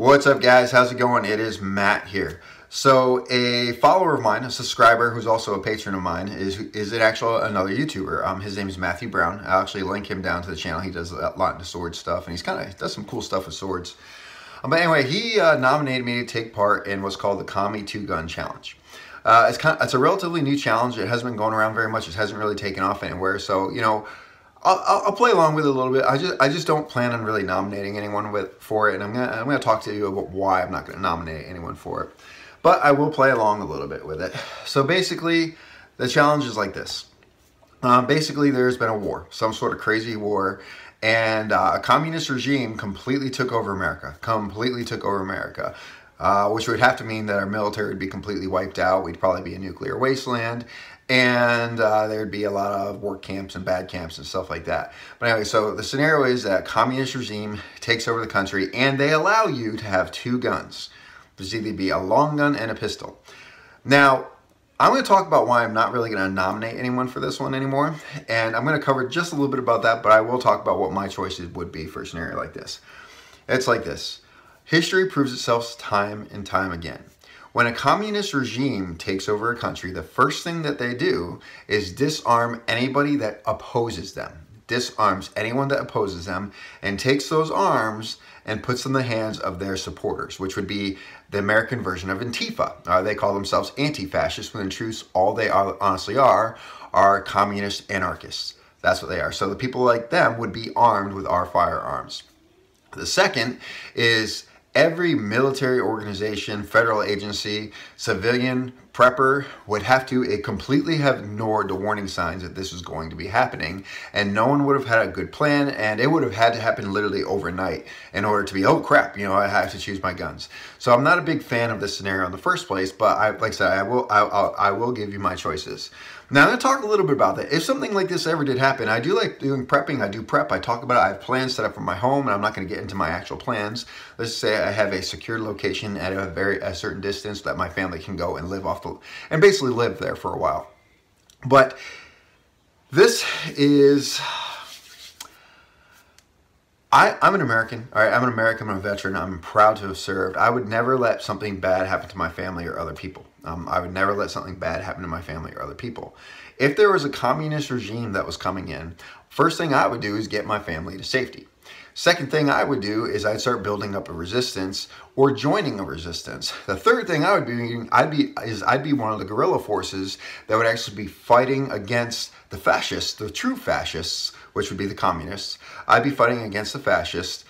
What's up, guys? How's it going? It is Matt here. So a follower of mine, a subscriber who's also a patron of mine, is another YouTuber. His name is Matthew Brown. I'll actually link him down to the channel. He does a lot into sword stuff, and he does some cool stuff with swords. But anyway, he nominated me to take part in what's called the Commie 2-Gun Challenge. It's a relatively new challenge. It hasn't been going around very much. It hasn't really taken off anywhere. So, you know, I'll play along with it a little bit. I just don't plan on really nominating anyone for it, and I'm gonna talk to you about why I'm not gonna nominate anyone for it. But I will play along a little bit with it. So basically, the challenge is like this. Basically, there's been a war, some sort of crazy war, and a communist regime completely took over America. Which would have to mean that our military would be completely wiped out. We'd probably be a nuclear wasteland. And there'd be a lot of work camps and bad camps and stuff like that. But anyway, so the scenario is that a communist regime takes over the country and they allow you to have 2 guns. There's either be a long gun and a pistol. Now, I'm going to talk about why I'm not really going to nominate anyone for this one anymore. And I'm going to cover just a little bit about that, but I will talk about what my choices would be for a scenario like this. It's like this. History proves itself time and time again. When a communist regime takes over a country, the first thing that they do is disarm anybody that opposes them. Disarms anyone that opposes them and takes those arms and puts them in the hands of their supporters, which would be the American version of Antifa. They call themselves anti-fascists, when in truth, all they honestly are communist anarchists. That's what they are. So the people like them would be armed with our firearms. The second is every military organization, federal agency, civilian, prepper would have to completely have ignored the warning signs that this was going to be happening, and no one would have had a good plan, and it would have had to happen literally overnight in order to be, oh crap, you know, I have to choose my guns. So I'm not a big fan of this scenario in the first place, but like I said, I will give you my choices. Now I'm going to talk a little bit about that. If something like this ever did happen, I do like doing prepping. I do prep. I talk about it. I have plans set up for my home, and I'm not going to get into my actual plans. Let's say I have a secure location at a certain distance that my family can go and live off and basically live there for a while. But this is, I'm an American. All right, I'm an American. I'm a veteran. I'm proud to have served. I would never let something bad happen to my family or other people. I would never let something bad happen to my family or other people. If there was a communist regime that was coming in, first thing I would do is get my family to safety. Second thing I would do is I'd start building up a resistance or joining a resistance. The third thing I would be doing, I'd be one of the guerrilla forces that would actually be fighting against the fascists, the true fascists, which would be the communists. I'd be fighting against the fascists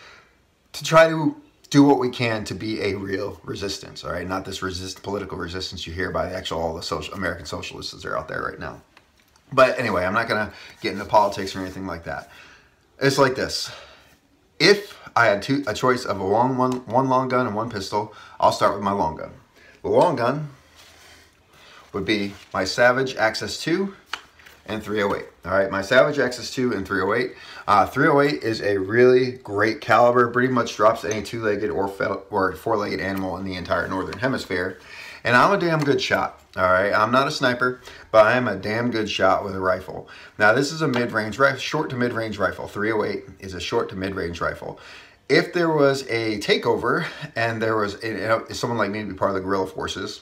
to try to do what we can to be a real resistance, all right? Not this political resistance you hear by all the American socialists that are out there right now. But anyway, I'm not gonna get into politics or anything like that. It's like this. If I had a choice of one long gun and one pistol, I'll start with my long gun. The long gun would be my Savage Access 2 and 308. All right, my Savage Access 2 and 308. 308 is a really great caliber, pretty much drops any 2-legged or 4-legged animal in the entire northern hemisphere. And I'm a damn good shot. All right, I'm not a sniper, but I am a damn good shot with a rifle. Now, this is a mid-range rifle, short to mid-range rifle. 308 is a short to mid-range rifle. If there was a takeover and there was someone like me to be part of the guerrilla forces,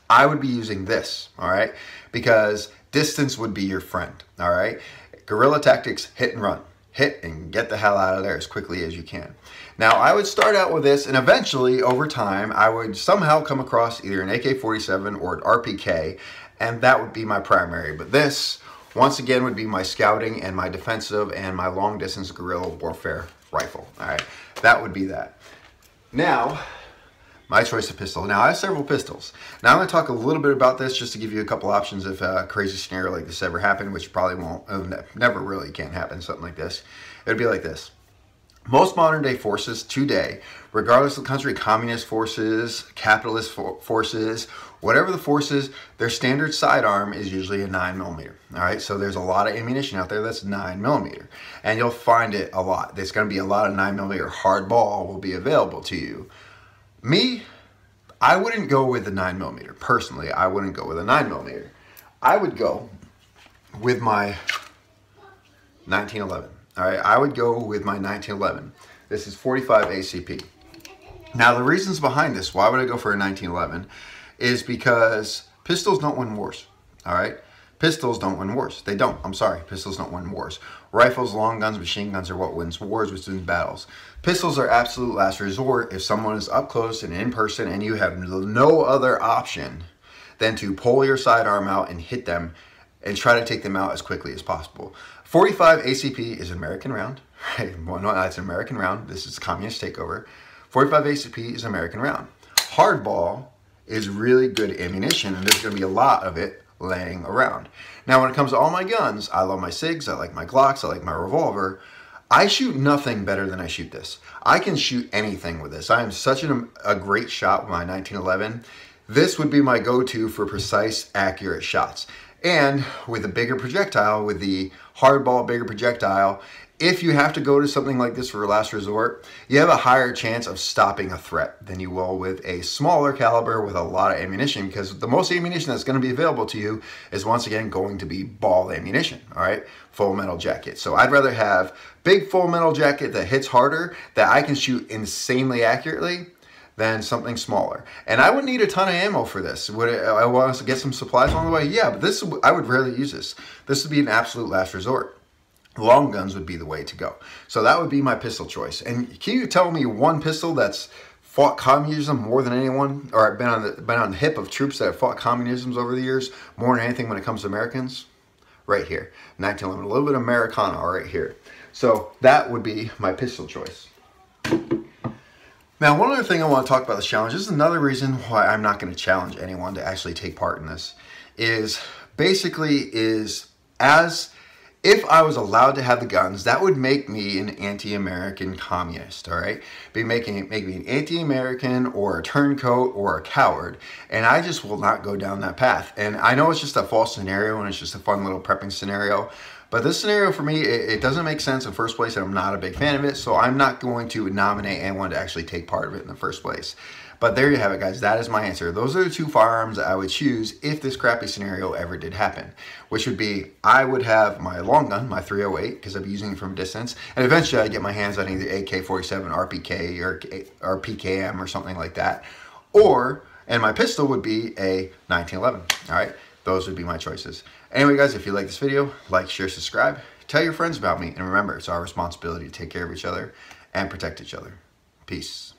I would be using this, all right? Because distance would be your friend, all right? Guerrilla tactics, hit and run. Hit and get the hell out of there as quickly as you can. Now, I would start out with this, and eventually, over time, I would somehow come across either an AK-47 or an RPK, and that would be my primary. But this, once again, would be my scouting and my defensive and my long-distance guerrilla warfare rifle, all right? That would be that. Now, my choice of pistol. Now, I have several pistols. Now, I'm going to talk a little bit about this just to give you a couple options if a crazy scenario like this ever happened, which probably won't, never really can happen, something like this. It would be like this. Most modern day forces today, regardless of the country, communist forces, capitalist forces, whatever the force is, their standard sidearm is usually a 9mm. All right, so there's a lot of ammunition out there that's 9mm, and you'll find it a lot. There's going to be a lot of 9mm hardball will be available to you. Me, I wouldn't go with the 9mm. Personally, I wouldn't go with a 9mm. I would go with my 1911. All right, I would go with my 1911. This is 45 ACP. Now, the reasons behind this, why would I go for a 1911, is because pistols don't win wars, all right? Pistols don't win wars. They don't. I'm sorry. Pistols don't win wars. Rifles, long guns, machine guns are what wins wars, which wins battles. Pistols are absolute last resort if someone is up close and in person and you have no other option than to pull your sidearm out and hit them and try to take them out as quickly as possible. 45 ACP is an American round. Right? Well, no, it's an American round. This is communist takeover. 45 ACP is an American round. Hardball is really good ammunition, and there's going to be a lot of it laying around. Now, when it comes to all my guns, I love my SIGs, I like my Glocks, I like my revolver. I shoot nothing better than I shoot this. I can shoot anything with this. I am such a great shot with my 1911. This would be my go-to for precise, accurate shots. And with a bigger projectile, with the hardball bigger projectile, if you have to go to something like this for a last resort, you have a higher chance of stopping a threat than you will with a smaller caliber with a lot of ammunition, because the most ammunition that's going to be available to you is once again going to be ball ammunition, all right? Full metal jacket. So I'd rather have big full metal jacket that hits harder, that I can shoot insanely accurately, than something smaller. And I would need a ton of ammo for this. Would I want to get some supplies on the way? Yeah, but this, I would rarely use this. This would be an absolute last resort. Long guns would be the way to go. So that would be my pistol choice. And can you tell me one pistol that's fought communism more than anyone, or been on the hip of troops that have fought communism over the years more than anything when it comes to Americans? Right here, 1911, a little bit of Americana right here. So that would be my pistol choice. Now, one other thing I want to talk about this challenge, this is another reason why I'm not going to challenge anyone to actually take part in this, is if I was allowed to have the guns, that would make me an anti-American communist, all right? Make me an anti-American or a turncoat or a coward, and I just will not go down that path. And I know it's just a false scenario and it's just a fun little prepping scenario, but this scenario for me, it doesn't make sense in the first place, and I'm not a big fan of it, so I'm not going to nominate anyone to actually take part of it in the first place. But there you have it, guys. That is my answer. Those are the two firearms I would choose if this crappy scenario ever did happen, which would be, I would have my long gun, my 308, because I'd be using it from a distance, and eventually I'd get my hands on either AK-47, RPK, or PKM or something like that, and my pistol would be a 1911, all right? Those would be my choices. Anyway, guys, if you like this video, like, share, subscribe, tell your friends about me, and remember, it's our responsibility to take care of each other and protect each other. Peace.